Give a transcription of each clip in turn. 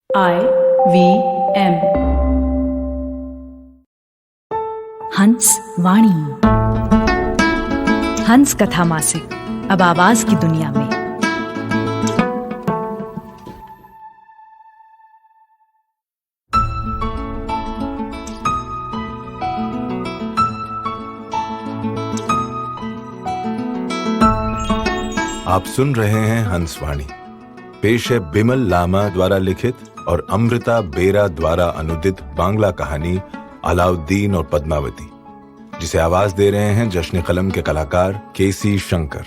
IVM हंस वाणी। हंस कथा मासिक अब आवाज की दुनिया में। आप सुन रहे हैं हंसवाणी। पेश है बिमल लामा द्वारा लिखित और अमृता बेरा द्वारा अनुदित बांग्ला कहानी अलाउद्दीन और पद्मावती, जिसे आवाज दे रहे हैं जश्न कलम के कलाकार केसी शंकर।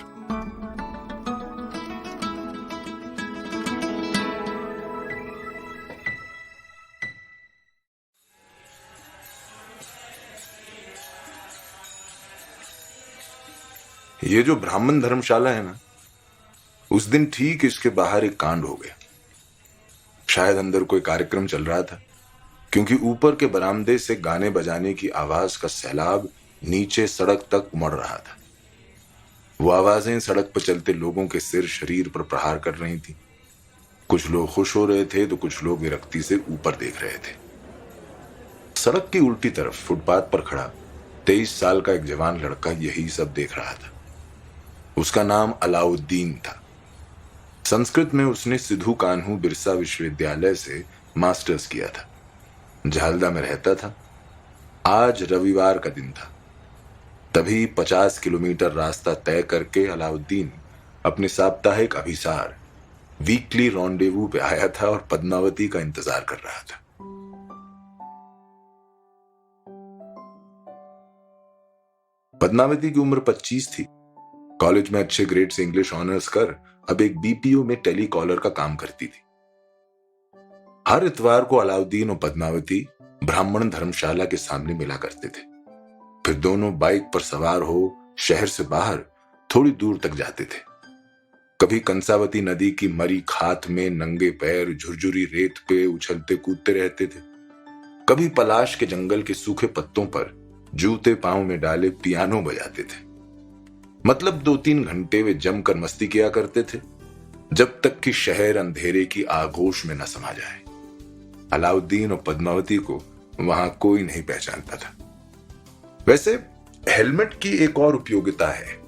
ये जो ब्राह्मण धर्मशाला है ना, उस दिन ठीक इसके बाहर एक कांड हो गया। शायद अंदर कोई कार्यक्रम चल रहा था, क्योंकि ऊपर के बरामदे से गाने बजाने की आवाज का सैलाब नीचे सड़क तक उमड़ रहा था। वो आवाजें सड़क पर चलते लोगों के सिर शरीर पर प्रहार कर रही थी। कुछ लोग खुश हो रहे थे तो कुछ लोग विरक्ति से ऊपर देख रहे थे। सड़क की उल्टी तरफ फुटपाथ पर खड़ा 23 साल का एक जवान लड़का यही सब देख रहा था। उसका नाम अलाउद्दीन था। संस्कृत में उसने सिद्धू कान्हू बिरसा विश्वविद्यालय से मास्टर्स किया था। झालदा में रहता था। आज रविवार का दिन था। तभी 50 किलोमीटर रास्ता तय करके अलाउद्दीन अपने साप्ताहिक अभिसार वीकली रॉन्डेवू पे आया था और पद्मावती का इंतजार कर रहा था। पद्मावती की उम्र 25 थी। कॉलेज में अच्छे ग्रेड से इंग्लिश ऑनर्स कर अब एक बीपीओ में टेलीकॉलर का काम करती थी। हर इतवार को अलाउद्दीन और पद्मावती ब्राह्मण धर्मशाला के सामने मिला करते थे। फिर दोनों बाइक पर सवार हो शहर से बाहर थोड़ी दूर तक जाते थे। कभी कंसावती नदी की मरी खात में नंगे पैर झुरझुरी रेत पे उछलते कूदते रहते थे। कभी पलाश के जंगल के सूखे पत्तों पर जूते पांव में डाले पियानो बजाते थे। मतलब 2-3 घंटे वे जमकर मस्ती किया करते थे, जब तक कि शहर अंधेरे की आगोश में न समा जाए। अलाउद्दीन और पद्मावती को वहां कोई नहीं पहचानता था। वैसे हेलमेट की एक और उपयोगिता है,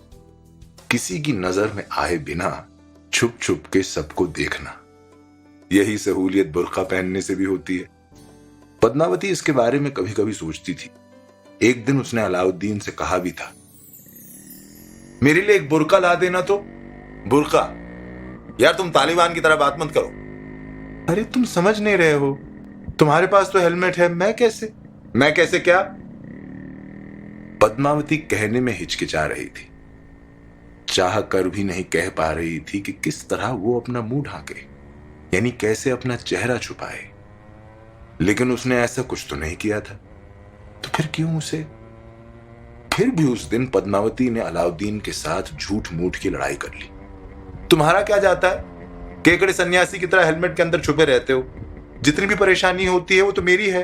किसी की नजर में आए बिना छुप छुप के सबको देखना। यही सहूलियत बुर्का पहनने से भी होती है। पद्मावती इसके बारे में कभी कभी सोचती थी। एक दिन उसने अलाउद्दीन से कहा भी था, मेरे लिए एक बुर्का ला देना। तो बुर्का? यार तुम तालिबान की तरह बात मत करो। अरे तुम समझ नहीं रहे हो, तुम्हारे पास तो हेलमेट है, मैं कैसे क्या? पद्मावती कहने में हिचकिचा रही थी। चाह कर भी नहीं कह पा रही थी कि किस तरह वो अपना मुंह ढांके, यानी कैसे अपना चेहरा छुपाए। लेकिन उसने ऐसा कुछ तो नहीं किया था, तो फिर क्यों उसे? फिर भी उस दिन पद्मावती ने अलाउद्दीन के साथ झूठ मूठ की लड़ाई कर ली। तुम्हारा क्या जाता है, केकड़े सन्यासी की तरह हेलमेट के अंदर छुपे रहते हो। जितनी भी परेशानी होती है वो तो मेरी है।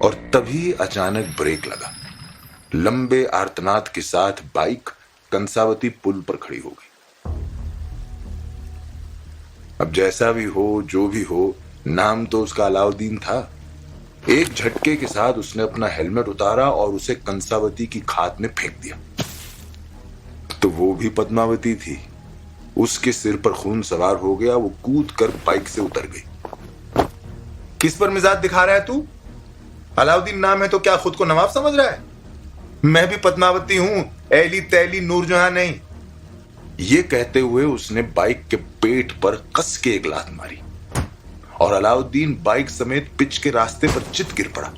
और तभी अचानक ब्रेक लगा। लंबे आर्तनाद के साथ बाइक कंसावती पुल पर खड़ी हो गई। अब जैसा भी हो, जो भी हो, नाम तो उसका अलाउद्दीन था। एक झटके के साथ उसने अपना हेलमेट उतारा और उसे कंसावती की खाट में फेंक दिया। तो वो भी पद्मावती थी। उसके सिर पर खून सवार हो गया। वो कूद कर बाइक से उतर गई। किस पर मिजाज दिखा रहा है तू? अलाउद्दीन नाम है तो क्या खुद को नवाब समझ रहा है? मैं भी पद्मावती हूं, ऐली तैली नूरजहां नहीं। ये कहते हुए उसने बाइक के पेट पर कस के एक लात मारी और अलाउद्दीन बाइक समेत पिच के रास्ते पर चित गिर पड़ा।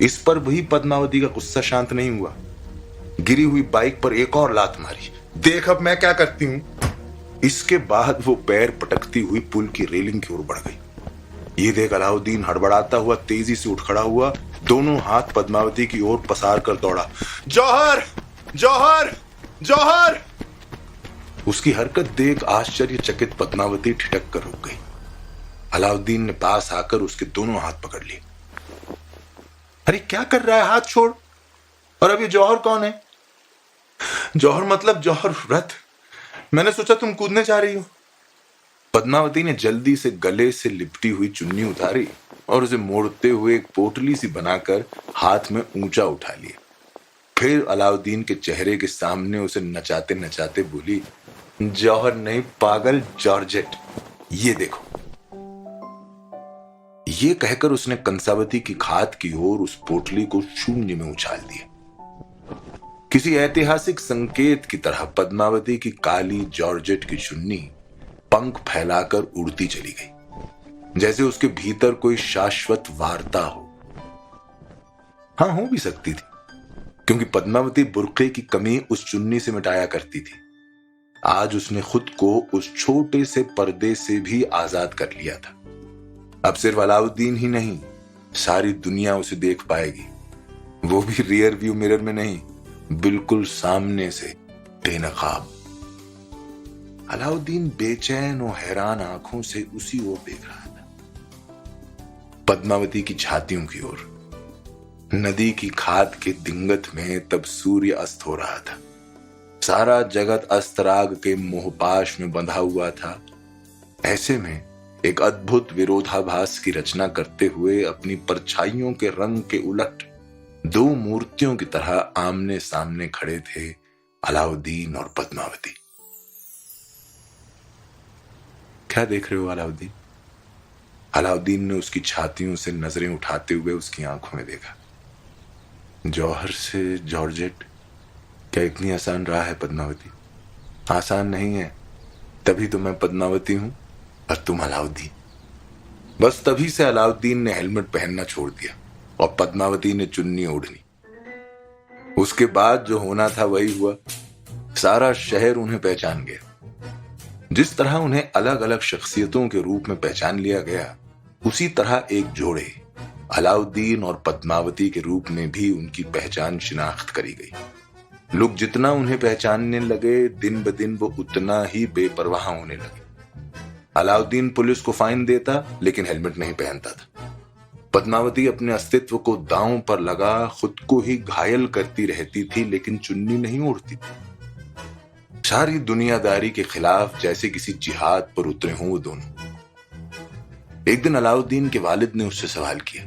इस पर भी पद्मावती का गुस्सा शांत नहीं हुआ। गिरी हुई बाइक पर एक और लात मारी। देख अब मैं क्या करती हूं। इसके बाद वो पैर पटकती हुई पुल की रेलिंग की ओर बढ़ गई। ये देख अलाउद्दीन हड़बड़ाता हुआ तेजी से उठ खड़ा हुआ, दोनों हाथ पद्मावती की ओर पसार कर दौड़ा। जौहर, जौहर, जौहर! उसकी हरकत देख आश्चर्यचकित पद्मावती ठिठक कर रुक गई। अलाउद्दीन ने पास आकर उसके दोनों हाथ पकड़ लिए। अरे क्या कर रहा है, हाथ छोड़। और अब ये जौहर कौन है? जौहर मतलब जौहर व्रत। मैंने सोचा तुम कूदने जा रही हो। पद्मावती ने जल्दी से गले से लिपटी हुई चुन्नी उतारी और उसे मोड़ते हुए एक पोटली सी बनाकर हाथ में ऊंचा उठा लिया। फिर अलाउद्दीन के चेहरे के सामने उसे नचाते नचाते बोली, जौहर नहीं पागल, जॉर्जेट, ये देखो। ये कहकर उसने कंसावती की खात की ओर उस पोटली को शून्य में उछाल दिया। किसी ऐतिहासिक संकेत की तरह पद्मावती की काली जॉर्जेट की चुन्नी पंख फैलाकर उड़ती चली गई, जैसे उसके भीतर कोई शाश्वत वार्ता हो। हां, हो भी सकती थी, क्योंकि पद्मावती बुर्के की कमी उस चुन्नी से मिटाया करती थी। आज उसने खुद को उस छोटे से पर्दे से भी आजाद कर लिया था। अब सिर्फ अलाउद्दीन ही नहीं, सारी दुनिया उसे देख पाएगी, वो भी रियर व्यू मिरर में नहीं, बिल्कुल सामने से, बेनकाब। अलाउद्दीन बेचैन और हैरान आंखों से उसी ओर देख रहा था, पद्मावती की छातियों की ओर। नदी की खाद के दिंगत में तब सूर्य अस्त हो रहा था। सारा जगत अस्तराग के मोहपाश में बंधा हुआ था। ऐसे में एक अद्भुत विरोधाभास की रचना करते हुए अपनी परछाइयों के रंग के उलट दो मूर्तियों की तरह आमने सामने खड़े थे अलाउद्दीन और पद्मावती। क्या देख रहे हो अलाउद्दीन? अलाउद्दीन ने उसकी छातियों से नजरें उठाते हुए उसकी आंखों में देखा। जौहर से जॉर्जेट, क्या इतनी आसान राह है पद्मावती? आसान नहीं है, तभी तो मैं पद्मावती हूं और तुम अलाउद्दीन। बस तभी से अलाउद्दीन ने हेलमेट पहनना छोड़ दिया और पद्मावती ने चुन्नी ओढ़नी। उसके बाद जो होना था वही हुआ। सारा शहर उन्हें पहचान गया। जिस तरह उन्हें अलग अलग शख्सियतों के रूप में पहचान लिया गया, उसी तरह एक जोड़े अलाउद्दीन और पद्मावती के रूप में भी उनकी पहचान शिनाख्त करी गई। लोग जितना उन्हें पहचानने लगे, दिन ब दिन वो उतना ही बेपरवाह होने लगे। अलाउद्दीन पुलिस को फाइन देता, लेकिन हेलमेट नहीं पहनता था। पद्मावती अपने अस्तित्व को दांव पर लगा खुद को ही घायल करती रहती थी, लेकिन चुन्नी नहीं ओढ़ती थी। सारी दुनियादारी के खिलाफ जैसे किसी जिहाद पर उतरे हों वो दोनों। एक दिन अलाउद्दीन के वालिद ने उससे सवाल किया,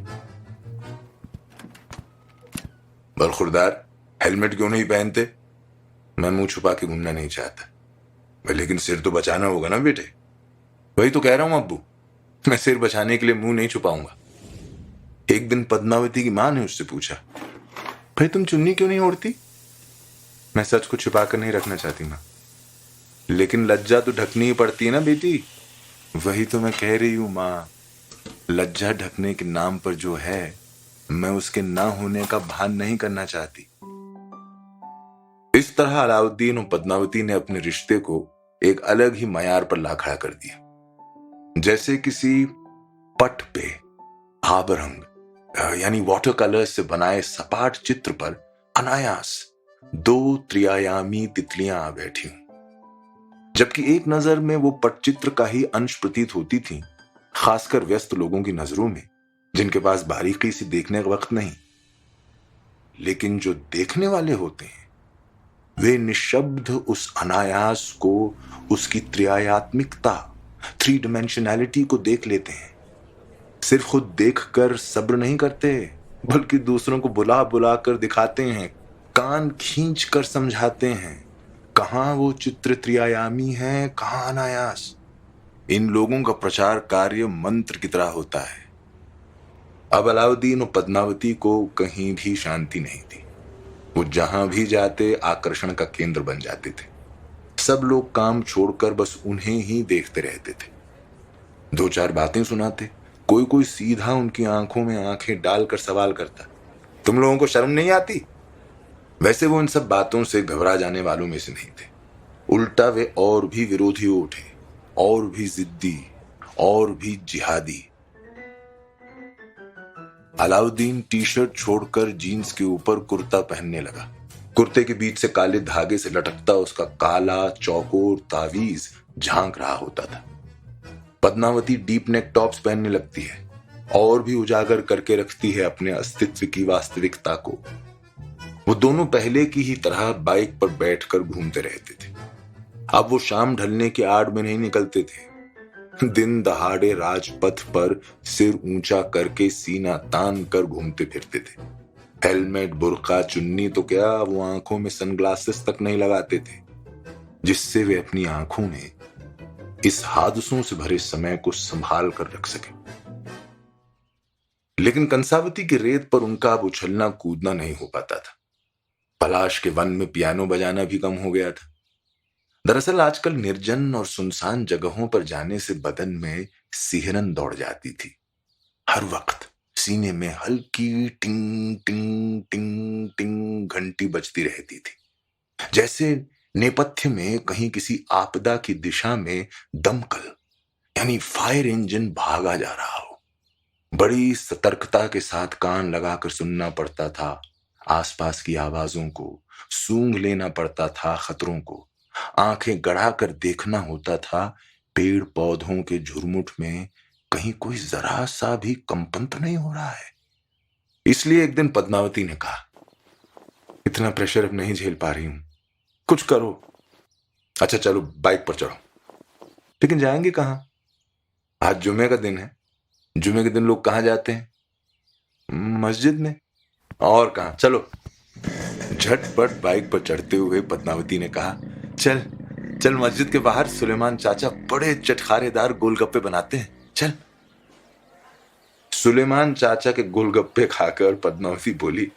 बरखुरदार, हेलमेट क्यों नहीं पहनते? मैं मुंह छुपा के घूमना नहीं चाहता। लेकिन सिर तो बचाना होगा ना बेटे। वही तो कह रहा हूं अब्बू, मैं सिर बचाने के लिए मुंह नहीं छुपाऊंगा। एक दिन पद्मावती की मां ने उससे पूछा, भाई तुम चुन्नी क्यों नहीं ओढ़ती? मैं सच को छुपा कर नहीं रखना चाहती मां, लेकिन लज्जा तो ढकनी ही पड़ती है ना बेटी। वही तो मैं कह रही हूं मां, लज्जा ढकने के नाम पर जो है, मैं उसके ना होने का भान नहीं करना चाहती। इस तरह अलाउद्दीन और पद्मावती ने अपने रिश्ते को एक अलग ही मयार पर ला खड़ा कर दिया। जैसे किसी पट पे आबरंग यानी वाटर कलर से बनाए सपाट चित्र पर अनायास दो त्रिआयामी तितलियां आ बैठी हूं, जबकि एक नजर में वो पटचित्र का ही अंश प्रतीत होती थी, खासकर व्यस्त लोगों की नजरों में, जिनके पास बारीकी से देखने का वक्त नहीं। लेकिन जो देखने वाले होते हैं, वे निशब्द उस अनायास को, उसकी त्रिआयात्मिकता, थ्री डिमेंशनैलिटी को देख लेते हैं। सिर्फ खुद देखकर सब्र नहीं करते, बल्कि दूसरों को बुला बुला कर दिखाते हैं, कान खींच कर समझाते हैं, कहां वो चित्र त्रिआयामी है, कहां अनायास। इन लोगों का प्रचार कार्य मंत्र की तरह होता है। अब अलाउद्दीन और पद्मावती को कहीं भी शांति नहीं थी। वो जहां भी जाते आकर्षण का केंद्र बन जाते थे। सब लोग काम छोड़कर बस उन्हें ही देखते रहते थे। दो चार बातें सुनाते, कोई कोई सीधा उनकी आंखों में आंखें डालकर सवाल करता, तुम लोगों को शर्म नहीं आती? वैसे वो इन सब बातों से घबरा जाने वालों में से नहीं थे। उल्टा वे और भी विरोधी हो उठे, और भी जिद्दी, और भी जिहादी। अलाउद्दीन टी शर्ट छोड़कर जीन्स के ऊपर कुर्ता पहनने लगा। कुर्ते के बीच से काले धागे से लटकता उसका काला चौकोर तावीज झांक रहा होता था। पद्मावती डीप नेक टॉप्स पहनने लगती है और भी उजागर करके रखती है अपने अस्तित्व की वास्तविकता को। वो दोनों पहले की ही तरह बाइक पर बैठकर घूमते रहते थे। अब वो शाम ढलने की आड़ में नहीं निकलते थे। दिन दहाड़े राजपथ पर सिर ऊंचा करके सीना तान कर घूमते फिरते थे। हेलमेट, बुर्का, चुन्नी तो क्या, वो आंखों में सनग्लासेस तक नहीं लगाते थे, जिससे वे अपनी आंखों में इस हादसों से भरे समय को संभाल कर रख सके। लेकिन कंसावती की रेत पर उनका अब उछलना कूदना नहीं हो पाता था। पलाश के वन में पियानो बजाना भी कम हो गया था। दरअसल आजकल निर्जन और सुनसान जगहों पर जाने से बदन में सिहरन दौड़ जाती थी। हर वक्त सीने में हल्की टिंग टिंग टिंग टिंग घंटी बजती रहती थी, जैसे नेपथ्य में कहीं किसी आपदा की दिशा में दमकल यानी फायर इंजन भागा जा रहा हो। बड़ी सतर्कता के साथ कान लगाकर सुनना पड़ता था आसपास की आवाजों को, सूंघ लेना पड़ता था खतरों को, आंखें गड़ाकर देखना होता था पेड़ पौधों के झुरमुट में कहीं कोई जरा सा भी कंपन तो नहीं हो रहा है। इसलिए एक दिन पद्मावती ने कहा, इतना प्रेशर अब नहीं झेल पा रही हूं, कुछ करो। अच्छा चलो बाइक पर चढ़ो। लेकिन जाएंगे कहां? आज जुमे का दिन है। जुमे के दिन लोग कहां जाते हैं? मस्जिद में। और कहां? चलो। झटपट बाइक पर चढ़ते हुए पद्मावती ने कहा, चल चल मस्जिद के बाहर सुलेमान चाचा बड़े चटखारेदार गोलगप्पे बनाते हैं, चल। सुलेमान चाचा के गोलगप्पे खाकर पद्मावती बोली,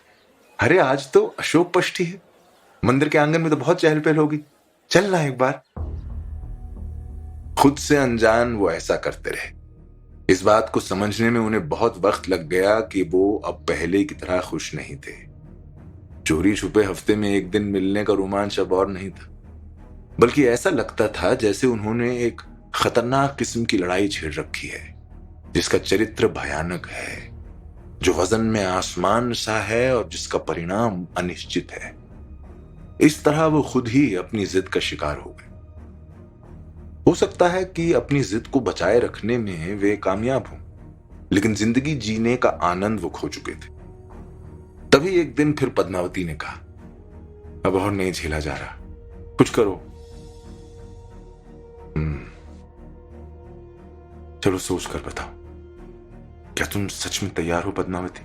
अरे आज तो अशोक पष्ठी है, मंदिर के आंगन में तो बहुत चहल पहल होगी, चल ना एक बार। खुद से अनजान वो ऐसा करते रहे। इस बात को समझने में उन्हें बहुत वक्त लग गया कि वो अब पहले की तरह खुश नहीं थे। चोरी छुपे हफ्ते में एक दिन मिलने का रोमांच अब और नहीं था, बल्कि ऐसा लगता था जैसे उन्होंने एक खतरनाक किस्म की लड़ाई छेड़ रखी है, जिसका चरित्र भयानक है, जो वजन में आसमान सा है और जिसका परिणाम अनिश्चित है। इस तरह वो खुद ही अपनी जिद का शिकार हो गए। हो सकता है कि अपनी जिद को बचाए रखने में वे कामयाब हों, लेकिन जिंदगी जीने का आनंद वो खो चुके थे। तभी एक दिन फिर पद्मावती ने कहा, अब और नहीं झेला जा रहा, कुछ करो। चलो सोच कर बताओ, क्या तुम सच में तैयार हो पद्मावती?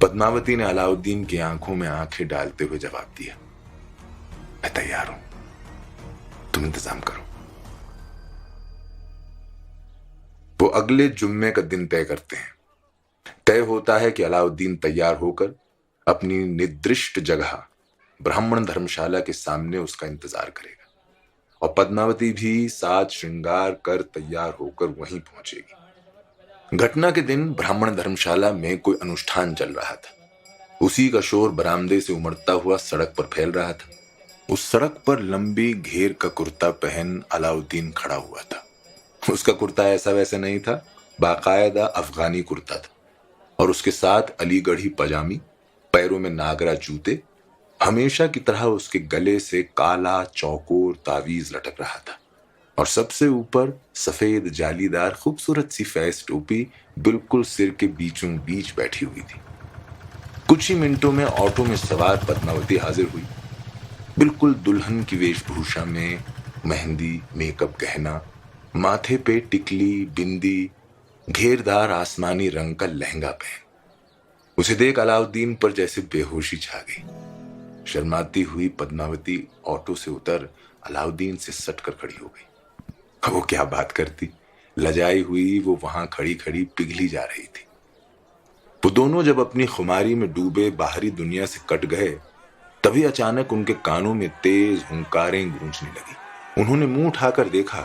पद्मावती ने अलाउद्दीन की आंखों में आंखें डालते हुए जवाब दिया, मैं तैयार हूं, तुम इंतजाम करो। वो अगले जुम्मे का दिन तय करते हैं। तय होता है कि अलाउद्दीन तैयार होकर अपनी निर्दिष्ट जगह ब्राह्मण धर्मशाला के सामने उसका इंतजार करेगा, और पद्मावती भी साज श्रृंगार कर तैयार होकर वहीं पहुंचेगी। घटना के दिन ब्राह्मण धर्मशाला में कोई अनुष्ठान चल रहा था। उसी का शोर बरामदे से उमड़ता हुआ सड़क पर फैल रहा था। उस सड़क पर लंबी घेर का कुर्ता पहन अलाउद्दीन खड़ा हुआ था। उसका कुर्ता ऐसा वैसा नहीं था, बाकायदा अफगानी कुर्ता था, और उसके साथ अलीगढ़ी पजामी, पैरों में नागरा जूते। हमेशा की तरह उसके गले से काला चौकोर तावीज लटक रहा था, और सबसे ऊपर सफेद जालीदार खूबसूरत सी फैस टोपी बिल्कुल सिर के बीचों बीच बैठी हुई थी। कुछ ही मिनटों में ऑटो में सवार पद्मावती हाजिर हुई, बिल्कुल दुल्हन की वेशभूषा में, मेहंदी, मेकअप, गहना, माथे पे टिकली, बिंदी, घेरदार आसमानी रंग का लहंगा पहन। उसे देख अलाउद्दीन पर जैसे बेहोशी छा गई। शर्माती हुई पद्मावती ऑटो से उतर अलाउद्दीन से सटकर खड़ी हो गई। वो क्या बात करती, लजाई हुई वो वहां खड़ी खड़ी पिघली जा रही थी। वो दोनों जब अपनी खुमारी में डूबे बाहरी दुनिया से कट गए, तभी अचानक उनके कानों में तेज हुंकारें गूंजने लगी। उन्होंने मुंह उठाकर देखा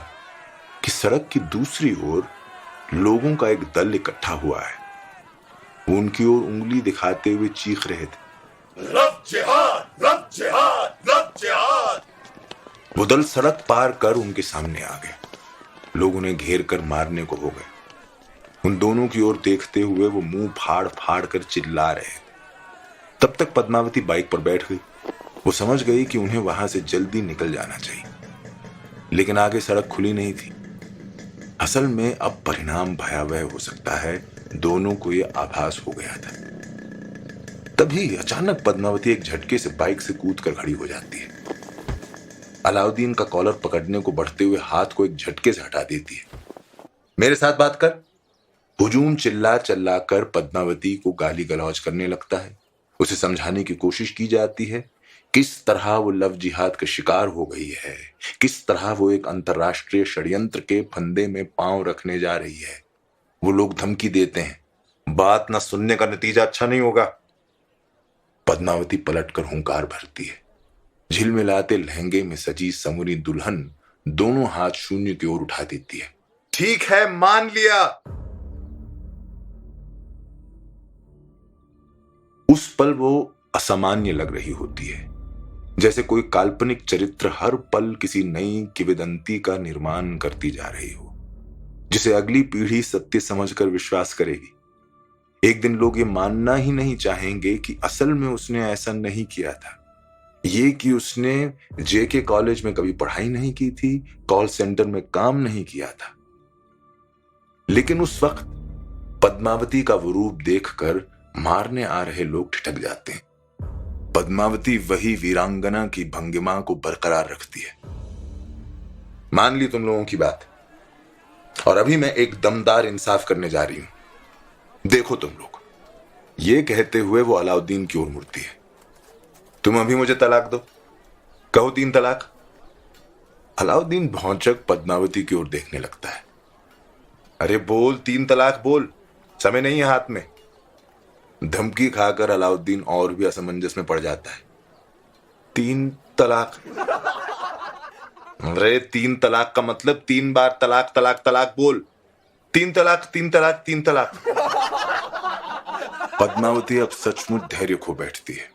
कि सड़क की दूसरी ओर लोगों का एक दल इकट्ठा हुआ है। वो उनकी ओर उंगली दिखाते हुए चीख रहे थे, रब जिहाद, रब जिहाद, रब जिहाद। वो दल सड़क पार कर उनके सामने आ गए। लोग उन्हें घेर कर मारने को हो गए। उन दोनों की ओर देखते हुए वो मुंह फाड़ फाड़ कर चिल्ला रहे। तब तक पद्मावती बाइक पर बैठ गई। वो समझ गई कि उन्हें वहां से जल्दी निकल जाना चाहिए, लेकिन आगे सड़क खुली नहीं थी। असल में अब परिणाम भयावह हो सकता है, दोनों को यह आभास हो गया था। तभी अचानक पद्मावती एक झटके से बाइक से कूदकर खड़ी हो जाती है। अलाउद्दीन का कॉलर पकड़ने को बढ़ते हुए हाथ को एक झटके से हटा देती है। मेरे साथ बात कर। हुजूम चिल्ला चिल्ला कर पद्मावती को गाली गलौज करने लगता है। उसे समझाने की कोशिश की जाती है किस तरह वो लव जिहाद का शिकार हो गई है, किस तरह वो एक अंतरराष्ट्रीय षड्यंत्र के फंदे में पांव रखने जा रही है। वो लोग धमकी देते हैं, बात ना सुनने का नतीजा अच्छा नहीं होगा। पद्मावती पलटकर हुंकार भरती है। झिलमिलाते लहंगे में सजी समूरी दुल्हन दोनों हाथ शून्य की ओर उठा देती है। ठीक है, मान लिया। उस पल वो असामान्य लग रही होती है, जैसे कोई काल्पनिक चरित्र हर पल किसी नई किंवदंती का निर्माण करती जा रही हो, जिसे अगली पीढ़ी सत्य समझकर विश्वास करेगी। एक दिन लोग ये मानना ही नहीं चाहेंगे कि असल में उसने ऐसा नहीं किया था। ये कि उसने जेके कॉलेज में कभी पढ़ाई नहीं की थी, कॉल सेंटर में काम नहीं किया था। लेकिन उस वक्त पद्मावती का वो रूप देखकर मारने आ रहे लोग ठिठक जाते हैं। पद्मावती वही वीरांगना की भंगिमा को बरकरार रखती है। मान ली तुम लोगों की बात, और अभी मैं एक दमदार इंसाफ करने जा रही हूं। देखो तुम लोग, ये कहते हुए वो अलाउद्दीन की ओर मुड़ती है। तुम अभी मुझे तलाक दो, कहो 3 तलाक। अलाउद्दीन भौंचक पद्मावती की ओर देखने लगता है। अरे बोल, 3 तलाक बोल, समय नहीं है हाथ में। धमकी खाकर अलाउद्दीन और भी असमंजस में पड़ जाता है। 3 तलाक? अरे 3 तलाक का मतलब 3 बार तलाक तलाक तलाक बोल। 3 तलाक 3 तलाक 3 तलाक। पद्मावती अब सचमुच धैर्य खो बैठती है।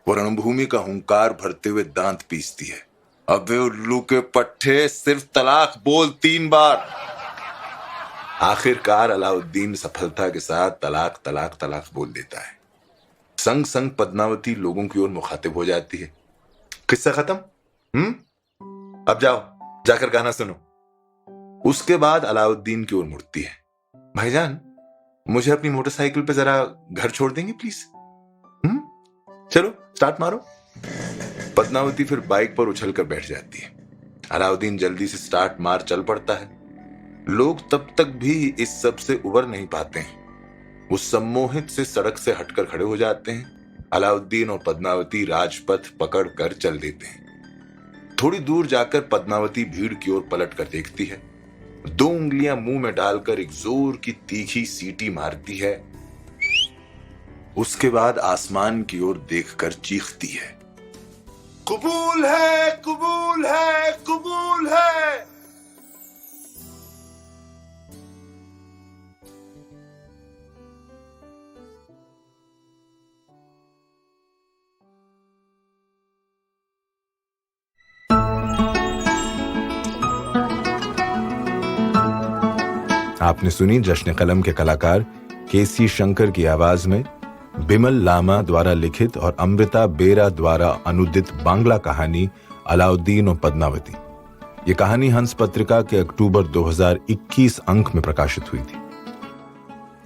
वो रणभूमि का हुंकार भरते हुए दांत पीसती है। अबे उल्लू के पट्टे, सिर्फ तलाक बोल 3 बार। आखिरकार अलाउद्दीन सफलता के साथ तलाक तलाक तलाक बोल देता है। संग संग पद्मावती लोगों की ओर मुखातिब हो जाती है। किस्सा खत्म? अब जाओ, जाकर गाना सुनो। उसके बाद अलाउद्दीन की ओर मुड़ती है। भाईजान, मुझे अपनी मोटरसाइकिल पे जरा घर छोड़ देंगे प्लीज? चलो स्टार्ट मारो। पद्मावती फिर बाइक पर उछलकर बैठ जाती है। अलाउद्दीन जल्दी से स्टार्ट मार चल पड़ता है। लोग तब तक भी इस सब से उबर नहीं पाते हैं। वो सम्मोहित से सड़क से हटकर खड़े हो जाते हैं। अलाउद्दीन और पद्मावती राजपथ पकड़ कर चल देते हैं। थोड़ी दूर जाकर पद्मावती भीड़ की ओर पलट कर देखती है। 2 उंगलियां मुंह में डालकर एक जोर की तीखी सीटी मारती है। उसके बाद आसमान की ओर देखकर चीखती है, कबूल है, कबूल है, कबूल है। आपने सुनी जश्न कलम के कलाकार केसी शंकर की आवाज में बिमल लामा द्वारा लिखित और अमृता बेरा द्वारा अनुदित बांग्ला कहानी अलाउद्दीन और पद्मावती। ये कहानी हंस पत्रिका के अक्टूबर 2021 अंक में प्रकाशित हुई थी।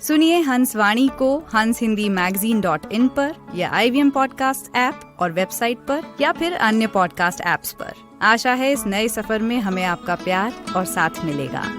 सुनिए हंस वाणी को hanshindiMagazine.in पर या IVM पॉडकास्ट ऐप और वेबसाइट पर या फिर अन्य पॉडकास्ट ऐप्स पर। आशा है इस नए सफर में हमें आपका प्यार और साथ मिलेगा।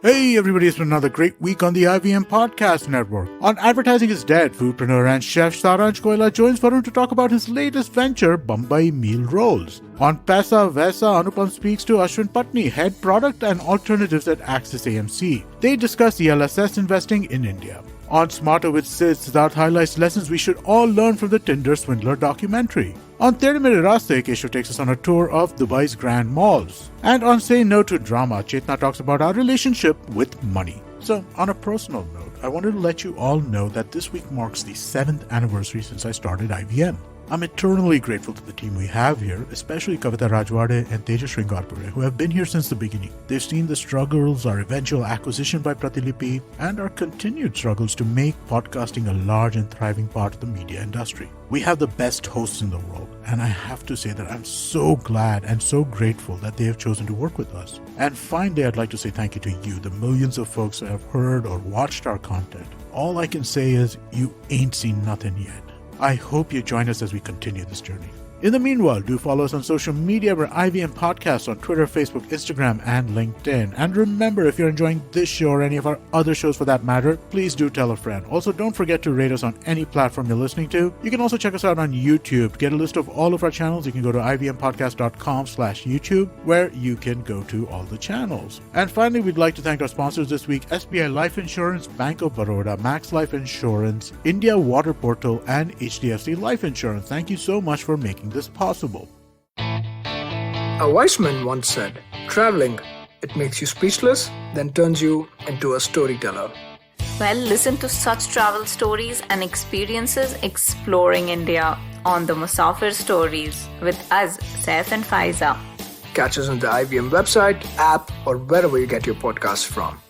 Hey everybody, it's been another great week on the IVM Podcast Network. On Advertising is Dead, foodpreneur and chef Saransh Goyla joins Varun to talk about his latest venture, Bombay Meal Rolls. On Paisa Vaisa, Anupam speaks to Ashwin Patni, head product and alternatives at Axis AMC. They discuss ELSS investing in India. On Smarter with Sid, Siddharth highlights lessons we should all learn from the Tinder Swindler documentary. On Tere Mere Raste, Keshav takes us on a tour of Dubai's grand malls. And on Say No to Drama, Chetna talks about our relationship with money. So, on a personal note, I wanted to let you all know that this week marks the 7th anniversary since I started IVM. I'm eternally grateful to the team we have here, especially Kavita Rajwade and Tejas Sringarpure, who have been here since the beginning. They've seen the struggles, our eventual acquisition by Pratilipi, and our continued struggles to make podcasting a large and thriving part of the media industry. We have the best hosts in the world, and I have to say that I'm so glad and so grateful that they have chosen to work with us. And finally, I'd like to say thank you to you, the millions of folks who have heard or watched our content. All I can say is, you ain't seen nothing yet. I hope you join us as we continue this journey. In the meanwhile, do follow us on social media. We're IVM Podcasts on Twitter, Facebook, Instagram, and LinkedIn. And remember, if you're enjoying this show or any of our other shows for that matter, please do tell a friend. Also, don't forget to rate us on any platform you're listening to. You can also check us out on YouTube. To get a list of all of our channels, you can go to ivmpodcast.com/YouTube, where you can go to all the channels. And finally, we'd like to thank our sponsors this week, SBI Life Insurance, Bank of Baroda, Max Life Insurance, India Water Portal, and HDFC Life Insurance. Thank you so much for making this possible. A wise man once said, traveling, it makes you speechless, then turns you into a storyteller. Well, listen to such travel stories and experiences exploring India on the Musafir Stories with us, Saif and Faiza. Catch us on the IVM website, app, or wherever you get your podcasts from.